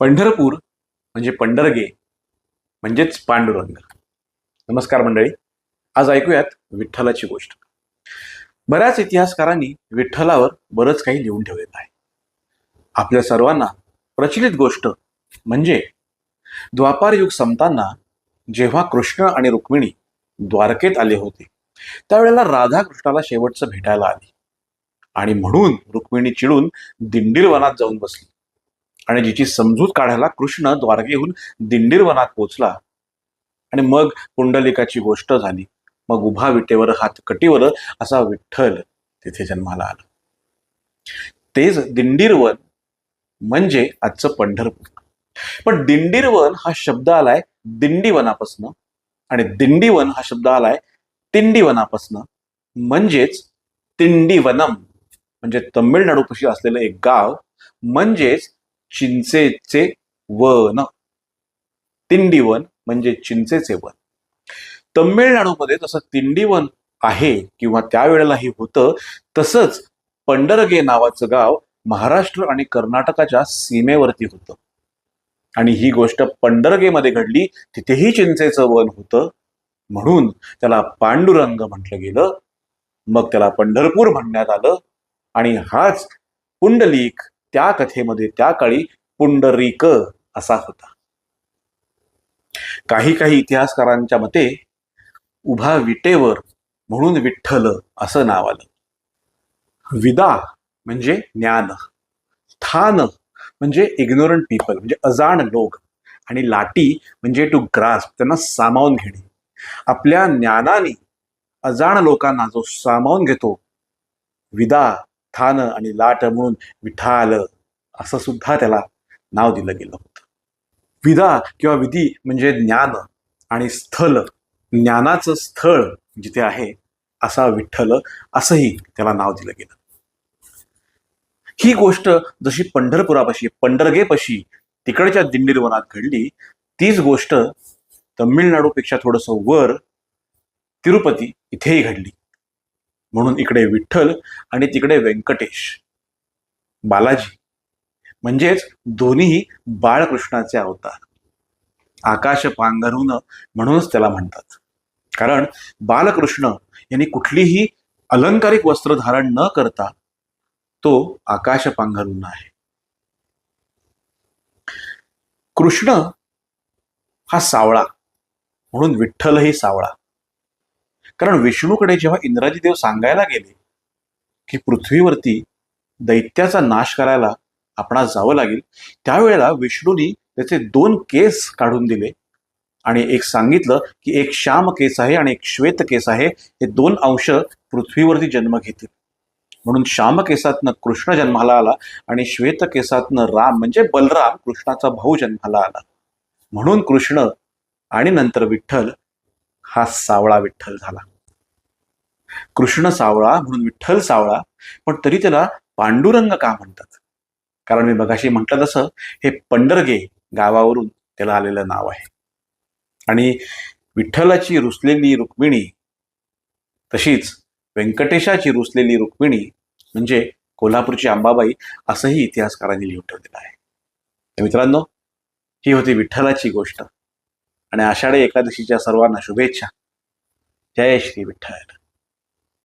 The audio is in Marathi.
पंढरपूर म्हणजे पंढरगे म्हणजेच पांडुरंग. नमस्कार मंडळी, आज ऐकूयात विठ्ठलाची गोष्ट. बऱ्याच इतिहासकारांनी विठ्ठलावर बरंच काही लिहून ठेवलेलं आहे. आपल्या सर्वांना प्रचलित गोष्ट म्हणजे द्वापार युग संपताना जेव्हा कृष्ण आणि रुक्मिणी द्वारकेत आले होते, त्यावेळेला राधा कृष्णाला शेवटचं भेटायला आली आणि म्हणून रुक्मिणी चिडून दिंडीर वनात जाऊन बसली आणि जिची समजूत काढायला कृष्ण द्वारकेहून दिंडीर वनात पोचला. आणि मग पुंडलिकाची गोष्ट झाली. मग उभा विटेवर हात कटीवर असा विठ्ठल तिथे जन्माला आला. तेच दिंडीरवन म्हणजे आजचं पंढरपूर. पण दिंडीरवन हा शब्द आलाय दिंडीवनापासनं आणि दिंडीवन हा शब्द आलाय तिंडीवनापासनं, म्हणजेच तिंडीवनम म्हणजे तमिळनाडूपाशी असलेलं एक गाव, म्हणजेच चिंचेचे वन. तिंडीवन म्हणजे चिंचेचे वन. तमिळनाडूमध्ये जसं तिंडीवन आहे किंवा त्यावेळेलाही होतं, तसंच पंढरगे नावाचं गाव महाराष्ट्र आणि कर्नाटकाच्या सीमेवरती होतं. आणि ही गोष्ट पंढरगेमध्ये घडली, तिथेही चिंचेचं वन होतं, म्हणून त्याला पांडुरंग म्हटलं गेलं. मग त्याला पंढरपूर म्हणण्यात आलं आणि हाच पुंडलिक त्या कथेमध्ये त्या काळी पुंडरीक असा होता. काही काही इतिहासकारांच्या मते उभा विटेवर म्हणून विठ्ठल असं नाव आलं. विदा म्हणजे ज्ञान, स्थान म्हणजे इग्नोरंट पीपल म्हणजे अजाण लोक, आणि लाटी म्हणजे टू ग्रास्प त्यांना सामावून घेणे. आपल्या ज्ञानाने अजाण लोकांना जो सामावून घेतो, विदा, थान आणि लाट म्हणून विठाल असं सुद्धा त्याला नाव दिलं गेलं होतं. विदा किंवा विधी म्हणजे ज्ञान आणि स्थल, ज्ञानाचं स्थळ जिथे आहे असा विठ्ठल असंही त्याला नाव दिलं गेलं. ही गोष्ट जशी पंढरपुरापाशी पंढरगेपाशी तिकडच्या दिंडीरवनात घडली, तीच गोष्ट तमिळनाडूपेक्षा थोडंसं वर तिरुपती इथेही घडली. म्हणून इकडे विठ्ठल आणि तिकडे व्यंकटेश, बालाजी, म्हणजेच दोन्ही बाळकृष्णाचे अवतार. आकाश पांघरून म्हणूनच त्याला म्हणतात, कारण बालकृष्ण यांनी कुठलीही अलंकारिक वस्त्र धारण न करता तो आकाश पांघरून आहे. कृष्ण हा सावळा, म्हणून विठ्ठलही सावळा. कारण विष्णूकडे जेव्हा इंद्राजी देव सांगायला गेले की पृथ्वीवरती दैत्याचा नाश करायला आपणास जावं लागेल, त्यावेळेला विष्णूनी त्याचे 2 केस काढून दिले आणि एक सांगितलं की एक श्याम केस आहे आणि एक श्वेत केस आहे, हे 2 अंश पृथ्वीवरती जन्म घेतील. म्हणून श्याम केसातनं कृष्ण जन्माला आला आणि श्वेत केसातनं राम म्हणजे बलराम कृष्णाचा भाऊ जन्माला आला. म्हणून कृष्ण आणि नंतर विठ्ठल हा सावळा विठ्ठल झाला. कृष्ण सावळा म्हणून विठ्ठल सावळा, पण तरी त्याला पांडुरंग का म्हणतात? कारण मी मगाशी म्हटलं तसं हे पंढरगे गावावरून त्याला आलेलं नाव आहे. आणि विठ्ठलाची रुसलेली रुक्मिणी, तशीच व्यंकटेशाची रुसलेली रुक्मिणी म्हणजे कोल्हापूरची अंबाबाई, असंही इतिहासकारांनी लिहून ठेवलेलं आहे. तर मित्रांनो, ही होती विठ्ठलाची गोष्ट आणि आषाढी एकादशीच्या सर्वांना शुभेच्छा. जय श्री विठ्ठल.